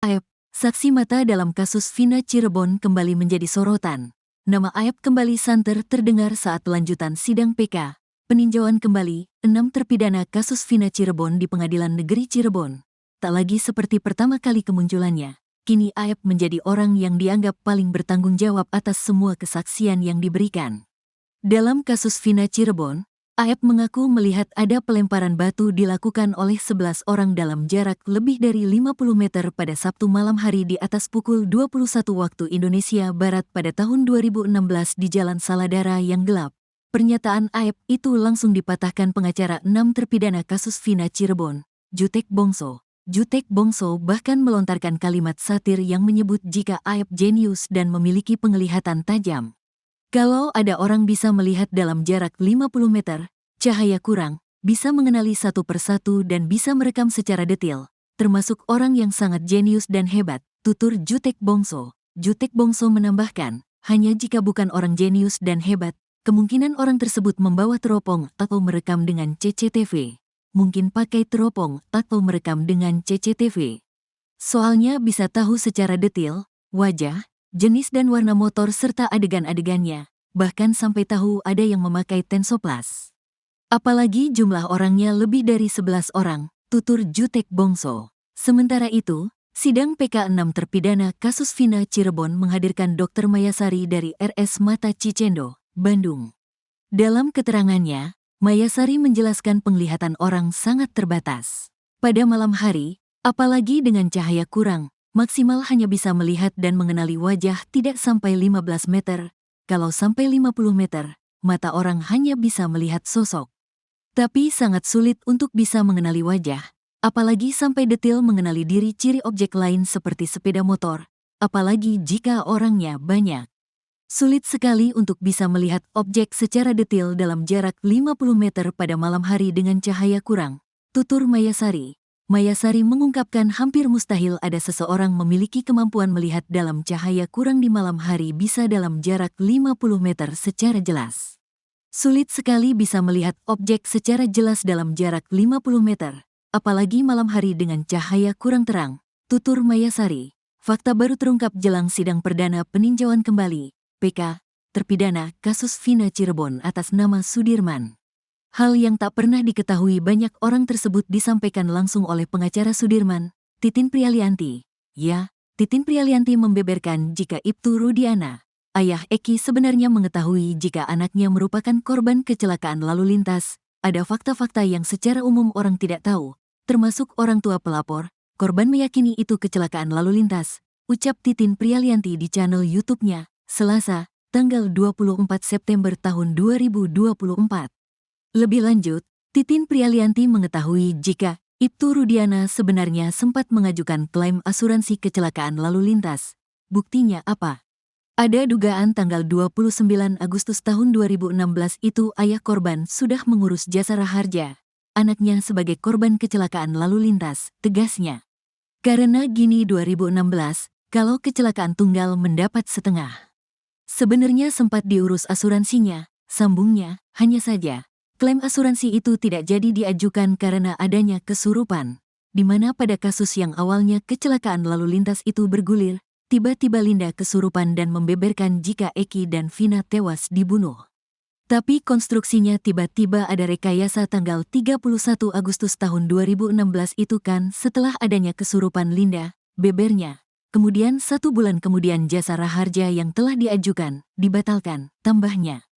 Aep, saksi mata dalam kasus Vina Cirebon kembali menjadi sorotan. Nama Aep kembali santer terdengar saat lanjutan sidang PK. Peninjauan kembali, 6 terpidana kasus Vina Cirebon di Pengadilan Negeri Cirebon. Tak lagi seperti pertama kali kemunculannya. Kini Aep menjadi orang yang dianggap paling bertanggung jawab atas semua kesaksian yang diberikan. Dalam kasus Vina Cirebon, Aep mengaku melihat ada pelemparan batu dilakukan oleh 11 orang dalam jarak lebih dari 50 meter pada Sabtu malam hari di atas pukul 21 waktu Indonesia Barat pada tahun 2016 di Jalan Saladara yang gelap. Pernyataan Aep itu langsung dipatahkan pengacara 6 terpidana kasus Vina Cirebon, Jutek Bongso. Jutek Bongso bahkan melontarkan kalimat satir yang menyebut jika Aep jenius dan memiliki penglihatan tajam. Kalau ada orang bisa melihat dalam jarak 50 meter, cahaya kurang, bisa mengenali satu persatu dan bisa merekam secara detail, termasuk orang yang sangat jenius dan hebat, tutur Jutek Bongso. Jutek Bongso menambahkan, hanya jika bukan orang jenius dan hebat, kemungkinan orang tersebut membawa teropong atau merekam dengan CCTV. Mungkin pakai teropong atau merekam dengan CCTV. Soalnya bisa tahu secara detail, wajah, jenis dan warna motor serta adegan-adegannya, bahkan sampai tahu ada yang memakai Tensoplas. Apalagi jumlah orangnya lebih dari 11 orang, tutur Jutek Bongso. Sementara itu, sidang PK 6 terpidana kasus Vina Cirebon menghadirkan Dr. Mayasari dari RS Mata Cicendo, Bandung. Dalam keterangannya, Mayasari menjelaskan penglihatan orang sangat terbatas. Pada malam hari, apalagi dengan cahaya kurang, maksimal hanya bisa melihat dan mengenali wajah tidak sampai 15 meter. Kalau sampai 50 meter, mata orang hanya bisa melihat sosok. Tapi sangat sulit untuk bisa mengenali wajah, apalagi sampai detail mengenali diri ciri objek lain seperti sepeda motor, apalagi jika orangnya banyak. Sulit sekali untuk bisa melihat objek secara detail dalam jarak 50 meter pada malam hari dengan cahaya kurang, tutur Mayasari. Mayasari mengungkapkan hampir mustahil ada seseorang memiliki kemampuan melihat dalam cahaya kurang di malam hari bisa dalam jarak 50 meter secara jelas. Sulit sekali bisa melihat objek secara jelas dalam jarak 50 meter, apalagi malam hari dengan cahaya kurang terang, tutur Mayasari. Fakta baru terungkap jelang sidang perdana peninjauan kembali, PK, terpidana kasus Vina Cirebon atas nama Sudirman. Hal yang tak pernah diketahui banyak orang tersebut disampaikan langsung oleh pengacara Sudirman, Titin Prialianti. Ya, Titin Prialianti membeberkan jika Ibtu Rudiana, ayah Eki sebenarnya mengetahui jika anaknya merupakan korban kecelakaan lalu lintas. Ada fakta-fakta yang secara umum orang tidak tahu, termasuk orang tua pelapor. Korban meyakini itu kecelakaan lalu lintas, ucap Titin Prialianti di channel YouTube-nya, Selasa, tanggal 24 September tahun 2024. Lebih lanjut, Titin Prialianti mengetahui jika Ibtu Rudiana sebenarnya sempat mengajukan klaim asuransi kecelakaan lalu lintas. Buktinya apa? Ada dugaan tanggal 29 Agustus tahun 2016 itu ayah korban sudah mengurus jasa raharja anaknya sebagai korban kecelakaan lalu lintas, tegasnya. Karena gini 2016, kalau kecelakaan tunggal mendapat setengah. Sebenarnya sempat diurus asuransinya, sambungnya, hanya saja. Klaim asuransi itu tidak jadi diajukan karena adanya kesurupan, di mana pada kasus yang awalnya kecelakaan lalu lintas itu bergulir, tiba-tiba Linda kesurupan dan membeberkan jika Eki dan Vina tewas dibunuh. Tapi konstruksinya tiba-tiba ada rekayasa tanggal 31 Agustus tahun 2016 itu kan setelah adanya kesurupan Linda, bebernya. Kemudian 1 bulan kemudian jasa raharja yang telah diajukan, dibatalkan, tambahnya.